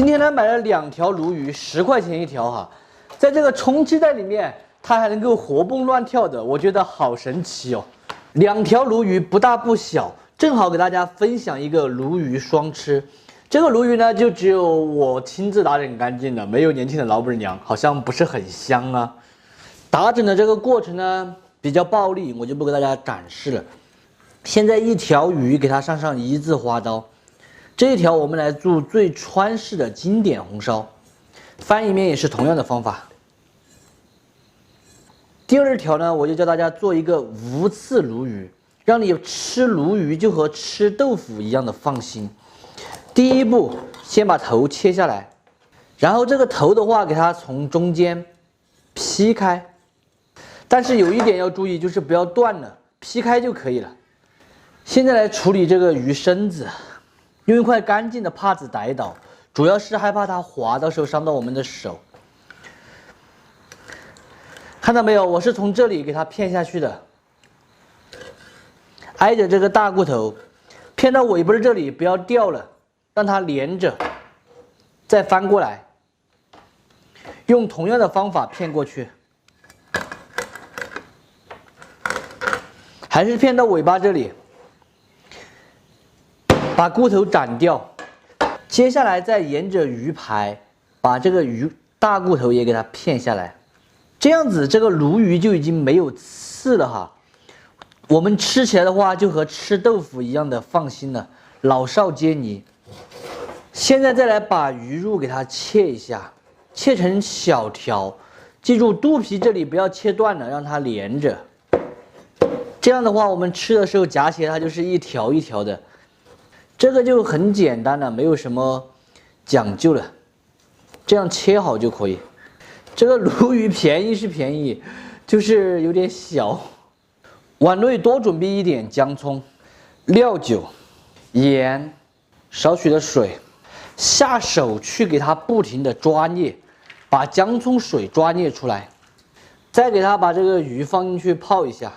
今天呢买了2条鲈鱼，10块钱一条哈，在这个充气袋里面，它还能够活蹦乱跳的，我觉得好神奇哦。2条鲈鱼不大不小，正好给大家分享一个鲈鱼双吃。这个鲈鱼呢，就只有我亲自打整干净的，没有年轻的老板娘，好像不是很香啊。打整的这个过程呢比较暴力，我就不给大家展示了。现在一条鱼给它上一字花刀，这一条我们来做最川式的经典红烧，翻一面也是同样的方法。第2条呢，我就教大家做一个无刺鲈鱼，让你吃鲈鱼就和吃豆腐一样的放心。第一步，先把头切下来，然后这个头的话，给它从中间劈开，但是有一点要注意，就是不要断了，劈开就可以了。现在来处理这个鱼身子，用一块干净的帕子逮倒，主要是害怕它滑，到时候伤到我们的手。看到没有？我是从这里给它片下去的，挨着这个大骨头，片到尾巴这里，不要掉了，让它连着，再翻过来，用同样的方法片过去，还是片到尾巴这里，把骨头斩掉。接下来再沿着鱼排，把这个鱼大骨头也给它片下来。这样子，这个鲈鱼就已经没有刺了哈。我们吃起来的话，就和吃豆腐一样的放心了，老少皆宜。现在再来把鱼肉给它切一下，切成小条，记住肚皮这里不要切断了，让它连着。这样的话，我们吃的时候夹起来，它就是一条一条的。这个就很简单了，没有什么讲究了，这样切好就可以。这个鲈鱼便宜是便宜，就是有点小。碗内多准备一点姜葱、料酒、盐、少许的水，下手去给它不停的抓捏，把姜葱水抓捏出来，再给它把这个鱼放进去泡一下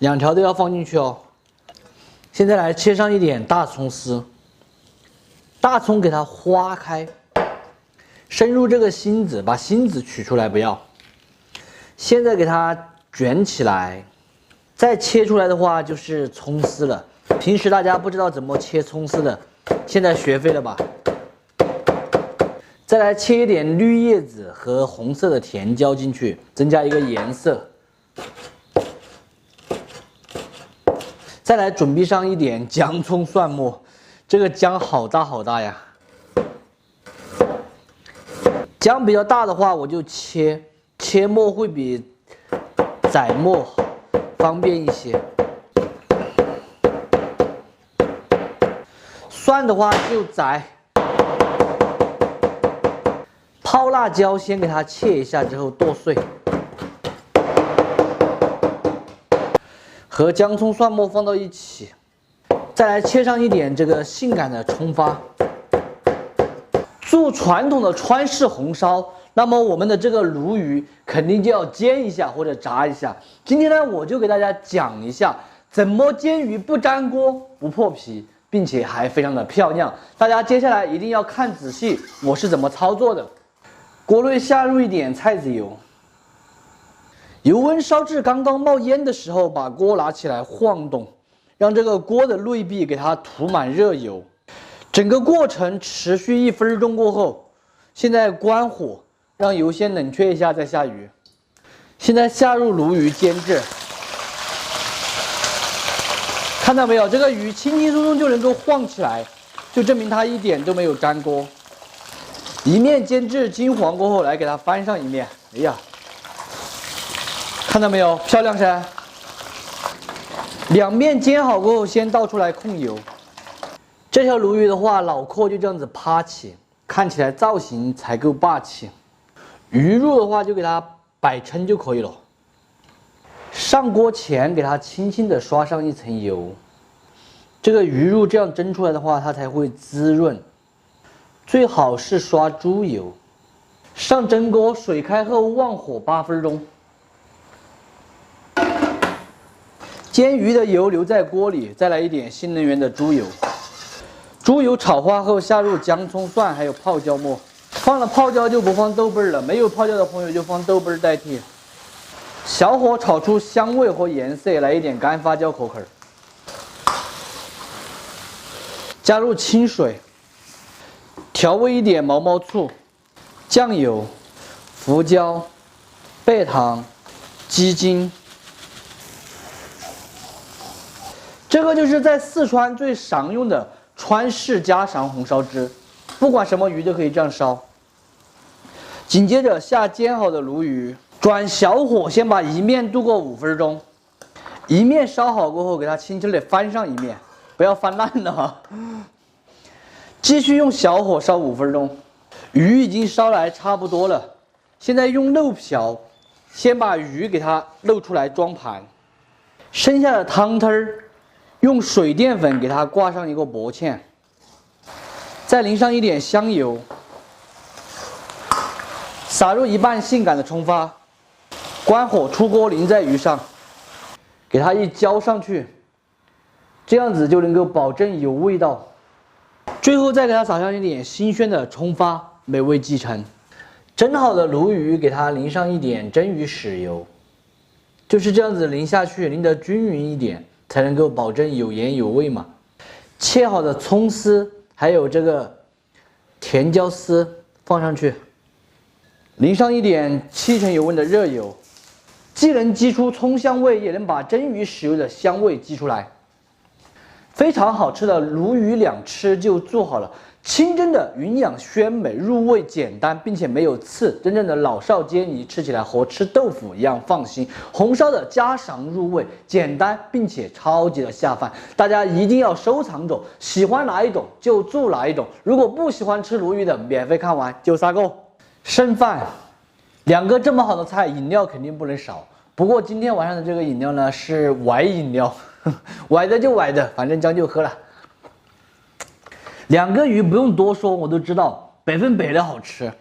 ，2条都要放进去哦。现在来切上一点大葱丝，大葱给它花开。深入这个芯子，把芯子取出来不要。现在给它卷起来，再切出来的话就是葱丝了。平时大家不知道怎么切葱丝的，现在学会了吧？再来切一点绿叶子和红色的甜椒进去，增加一个颜色。再来准备上一点姜葱蒜末，这个姜好大好大呀。姜比较大的话，我就切末会比宰末方便一些。蒜的话就宰。泡辣椒先给它切一下，之后剁碎，和姜葱蒜末放到一起，再来切上一点这个性感的葱花。做传统的川式红烧，那么我们的这个鲈鱼肯定就要煎一下或者炸一下。今天呢，我就给大家讲一下怎么煎鱼不粘锅、不破皮，并且还非常的漂亮。大家接下来一定要看仔细，我是怎么操作的。锅内下入一点菜籽油，油温烧至刚刚冒烟的时候，把锅拿起来晃动，让这个锅的内壁给它涂满热油。整个过程持续1分钟过后，现在关火，让油先冷却一下再下鱼。现在下入鲈鱼煎制，看到没有？这个鱼轻轻松松就能够晃起来，就证明它一点都没有粘锅。一面煎至金黄过后，来给它翻上一面。哎呀，看到没有？漂亮噻！2面煎好过后，先倒出来控油。这条鲈鱼的话，脑壳就这样子趴起，看起来造型才够霸气。鱼肉的话，就给它摆称就可以了。上锅前给它轻轻的刷上一层油，这个鱼肉这样蒸出来的话，它才会滋润。最好是刷猪油。上蒸锅，水开后旺火8分钟。煎鱼的油留在锅里，再来一点新能源的猪油。猪油炒花后，下入姜、葱、蒜，还有泡椒末。放了泡椒就不放豆瓣了，没有泡椒的朋友就放豆瓣代替。小火炒出香味和颜色，来一点干发酵可可。加入清水，调味一点毛毛醋、酱油、胡椒、贝糖、鸡精。这个就是在四川最常用的川式家常红烧汁，不管什么鱼都可以这样烧。紧接着下煎好的鲈鱼，转小火先把一面炖过5分钟，一面烧好过后，给它轻轻的翻上一面，不要翻烂了哈。继续用小火烧5分钟，鱼已经烧来差不多了。现在用漏瓢，先把鱼给它漏出来装盘，剩下的汤汁儿。用水淀粉给它挂上一个薄芡，再淋上一点香油，撒入1半性感的葱花，关火出锅淋在鱼上，给它一浇上去，这样子就能够保证有味道。最后再给它撒上一点新鲜的葱花，美味继承。蒸好的鲈鱼给它淋上一点蒸鱼豉油，就是这样子淋下去，淋得均匀一点。才能够保证有盐有味嘛。切好的葱丝还有这个甜椒丝放上去，淋上一点7成油温的热油，既能激出葱香味，也能把蒸鱼豉油的香味激出来。非常好吃的鲈鱼两吃就做好了。清蒸的营养鲜美，入味简单，并且没有刺，真正的老少皆宜，吃起来和吃豆腐一样放心。红烧的家常入味，简单并且超级的下饭，大家一定要收藏着，喜欢哪一种就做哪一种。如果不喜欢吃鲈鱼的，免费看完就撒够。剩饭，2个这么好的菜，饮料肯定不能少。不过今天晚上的这个饮料呢是歪饮料，歪的就歪的，反正将就喝了。2个鱼不用多说，我都知道100%的好吃。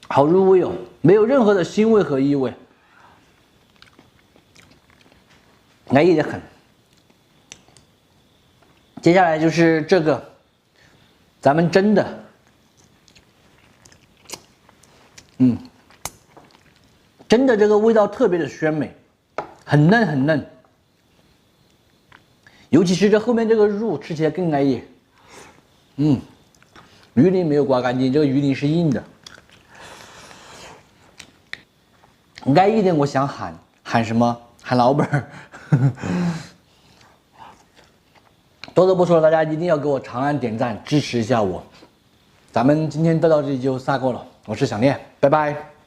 好入味哦，没有任何的腥味和异味，安逸得很。接下来就是这个，咱们蒸的，蒸的这个味道特别的鲜美，很嫩很嫩。尤其是这后面这个肉吃起来更安逸。鱼鳞没有刮干净，这个鱼鳞是硬的。安逸点，我想喊什么？喊老板儿。多的不说了，大家一定要给我长按点赞支持一下我。咱们今天到这里就撒够了，我是小念，拜拜。